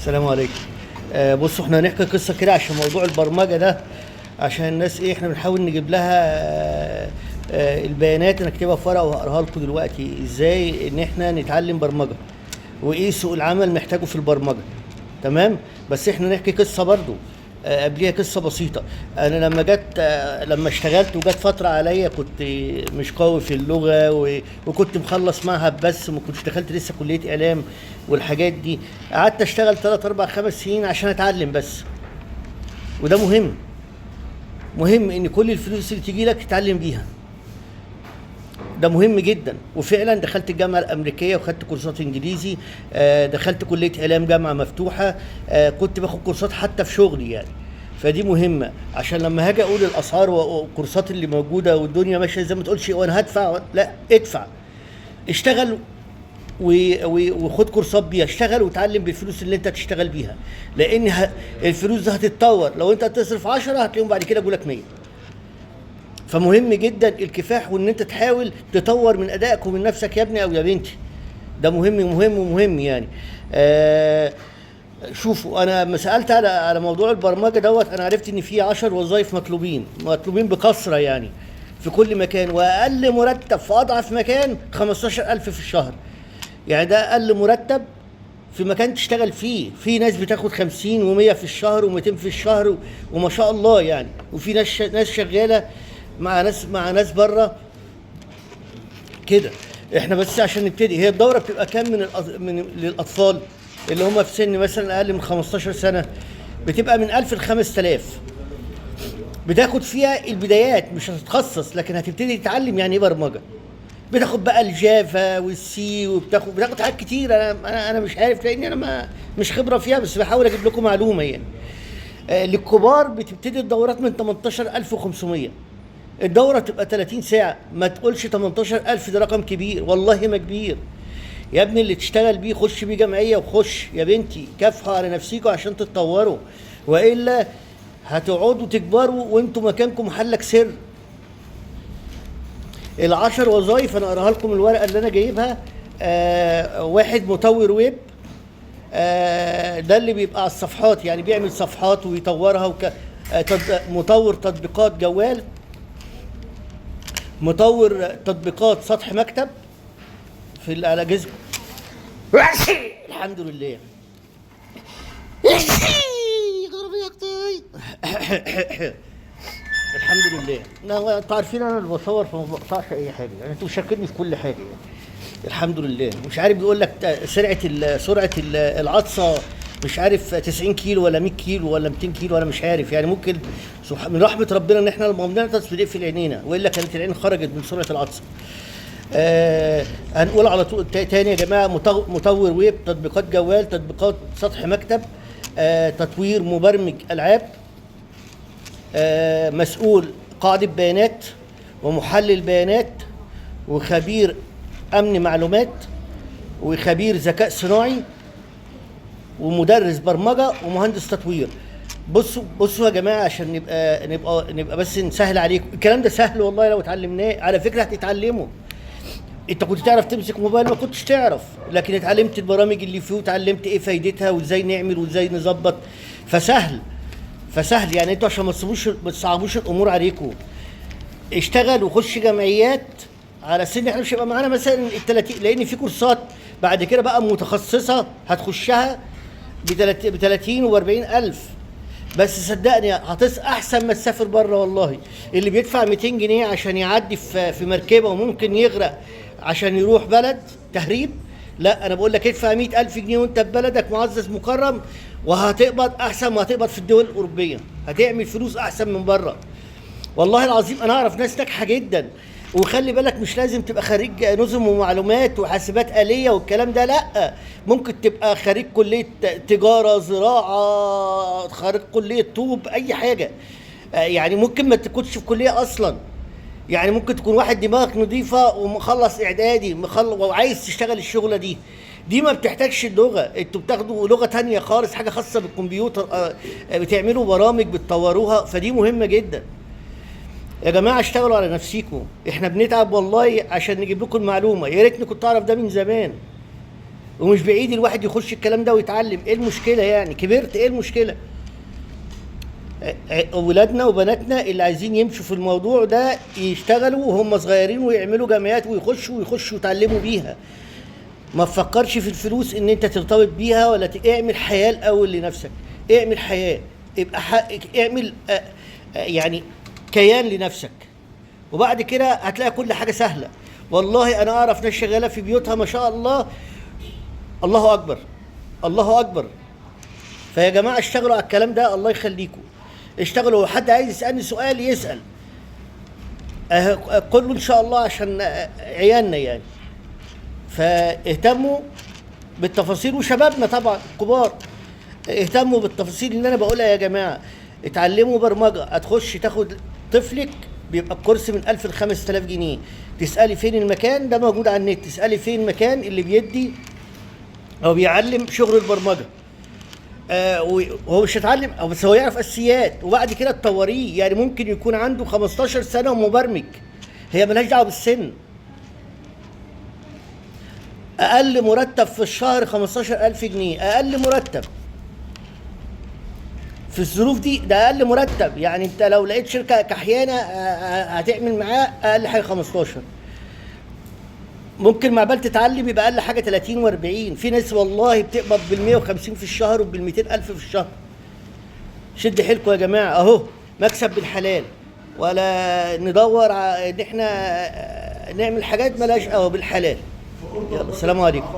السلام عليكم. بصوا احنا هنحكي قصه كده عشان موضوع البرمجه ده، عشان الناس احنا بنحاول نجيب لها البيانات. انا اكتبها في ورقه وهقراها لكم دلوقتي ازاي ان احنا نتعلم برمجه وايه سوق العمل محتاجه في البرمجه. تمام، بس احنا نحكي قصه برضو قبليها قصه بسيطه. انا لما اشتغلت وجت فتره عليا كنت مش قوي في اللغه وكنت مخلص معهد بس ما كنتش دخلت لسه كليه اعلام والحاجات دي. قعدت اشتغل 3 4 5 سنين عشان اتعلم بس، وده مهم ان كل الفلوس اللي تيجي لك تتعلم بيها، ده مهم جدا. وفعلا دخلت الجامعه الامريكيه وخدت كورسات انجليزي، دخلت كليه اعلام جامعه مفتوحه، كنت باخد كورسات حتى في شغلي يعني. فدي مهمه عشان لما هاجي اقول الاسعار والكورسات اللي موجوده والدنيا ماشيه زي ما تقولش وانا هدفع، لا ادفع، اشتغل وخد كورسات بيها، اشتغل وتعلم بالفلوس اللي انت تشتغل بيها، لان الفلوس دي هتتطور. لو انت هتصرف 10 هتلاقيهم بعد كده يقول لك 100. فمهم جدا الكفاح وان انت تحاول تطور من ادائك ومن نفسك يا ابني او يا بنتي، ده مهم يعني. شوفوا، انا لما سالت على موضوع البرمجه دوت، انا عرفت ان في 10 وظائف مطلوبين بكثره يعني في كل مكان، واقل مرتب في اضعف مكان 15,000 في الشهر. يعني ده اقل مرتب في مكان تشتغل فيه. في ناس بتاخد 50 و100 في الشهر و200 في الشهر وما شاء الله يعني. وفي ناس شغاله مع ناس بره كده. احنا بس عشان نبتدي، هي الدوره بتبقى كام من للاطفال اللي هم في سن مثلا اقل من 15 سنه؟ بتبقى من 1000 ل 5000. بتاخد فيها البدايات، مش هتتخصص لكن هتبتدي تتعلم يعني ايه برمجه. بتاخد بقى الجافا والسي بتاخد حاجات كتير. انا مش عارف لاني انا مش خبره فيها، بس بحاول اجيب لكم معلومه يعني. للكبار بتبتدي الدورات من 18,500. الدورة تبقى 30 ساعة. ما تقولش 18,000 ده رقم كبير، والله ما كبير يا ابني. اللي تشتغل بيه خش بيه جمعية، وخش يا بنتي كافحوا على نفسيكوا عشان تتطوروا، وإلا هتقعدوا تكبروا وانتوا مكانكم محلك سر. 10 وظائف انا اقراها لكم الورقة اللي انا جايبها. واحد مطور ويب، ده اللي بيبقى على الصفحات، يعني بيعمل صفحات ويطورها مطور تطبيقات جوال، مطور تطبيقات سطح مكتب على جزء. الحمد لله. الحمد لله. انتوا عارفين انا اللي بصور فما بقطعش اي حاجه يعني، انتوا مشاركيني في كل حاجه يعني. الحمد لله. مش عارف بيقول لك سرعه العطسه مش عارف 90 كيلو ولا 100 كيلو ولا 200 كيلو، انا مش عارف يعني. ممكن من رحمه ربنا ان احنا لما بنعطس بنقفل عينينا، والا كانت العين خرجت من سرعه العطسه. هنقول على طول تاني يا جماعه. مطور ويب، تطبيقات جوال، تطبيقات سطح مكتب، تطوير مبرمج العاب، مسؤول قاعده بيانات ومحلل بيانات، وخبير امن معلومات، وخبير ذكاء صناعي، ومدرس برمجه، ومهندس تطوير. بصوا يا جماعه عشان نبقى بس نسهل عليكم. الكلام ده سهل والله لو اتعلمناه. على فكره هتتعلمه. انت كنت تعرف تمسك موبايل؟ ما كنتش تعرف، لكن اتعلمت البرامج اللي فيه وتعلمت ايه فايدتها وازاي نعمل وازاي نظبط. فسهل يعني. انتوا عشان ما تصعبوش الامور عليكم، اشتغل وخش جمعيات على سن احنا مش هيبقى معانا مثلا ال 30، لان في كورسات بعد كده بقى متخصصه هتخشها ب 30 و 40 الف. بس صدقني احسن ما تسافر بره والله. اللي بيدفع 200 جنيه عشان يعدي في مركبه وممكن يغرق عشان يروح بلد تهريب، لا انا بقول لك ادفع 100,000 جنيه وانت في بلدك معزز مكرم، وهتقبض احسن ما هتقبض في الدول الاوروبيه. هتعمل فلوس احسن من بره والله العظيم. انا اعرف ناس ناجحه جدا. وخلي بالك مش لازم تبقى خريج نظم ومعلومات وحاسبات آلية والكلام ده، لا. ممكن تبقى خريج كلية تجارة، زراعة، خريج كلية طوب، أي حاجة يعني. ممكن ما تكونش في كلية أصلا يعني. ممكن تكون واحد دماغك نظيفة ومخلص إعدادي وعايز تشتغل الشغلة دي ما بتحتاجش اللغة. انتوا بتاخدوا لغة تانية خالص، حاجة خاصة بالكمبيوتر، بتعملوا برامج بتطوروها، فدي مهمة جدا يا جماعه. اشتغلوا على نفسيكم. احنا بنتعب والله عشان نجيب لكم المعلومه. يا ريتني كنت اعرف ده من زمان. ومش بعيد الواحد يخش الكلام ده ويتعلم. ايه المشكله يعني؟ كبرت، ايه المشكله؟ ولادنا وبناتنا اللي عايزين يمشوا في الموضوع ده يشتغلوا وهم صغيرين ويعملوا جمعيات ويخشوا يتعلموا بيها. ما تفكرش في الفلوس ان انت ترتبط بيها ولا اعمل حياه الاول لنفسك. اعمل حياه، يبقى اعمل يعني كيان لنفسك، وبعد كده هتلاقي كل حاجه سهله. والله انا اعرف ناس شغاله في بيوتها ما شاء الله، الله اكبر، الله اكبر. فيا جماعه اشتغلوا على الكلام ده، الله يخليكم اشتغلوا. وحد عايز يسالني سؤال يسال، قل له ان شاء الله عشان عيالنا يعني. فاهتموا بالتفاصيل، وشبابنا طبعا كبار اهتموا بالتفاصيل اللي انا بقولها يا جماعه. اتعلموا برمجه، هتخش تاخد طفلك بيبقى الكورس من 1000 ل 5000 جنيه. تسالي فين المكان ده؟ موجود على النت. تسالي فين المكان اللي بيدي او بيعلم شغل البرمجه. وهو مش هيتعلم او بس هو يعرف اساسيات، وبعد كده تطوريه. يعني ممكن يكون عنده 15 سنه ومبرمج، هي ملهاش دعوه بالسن. اقل مرتب في الشهر 15000 جنيه، اقل مرتب في الظروف دي، ده اقل مرتب. يعني انت لو لقيت شركه كحيانه هتعمل معاه اقل حاجه 15. ممكن مع بال تتعلم يبقى اقل حاجه 30 و40. في ناس والله بتقبض بال 150 في الشهر وبال 200,000 في الشهر. شد حيلكم يا جماعه، اهو مكسب بالحلال، ولا ندور ان احنا نعمل حاجات مالهاش قوي بالحلال. يلا السلام عليكم.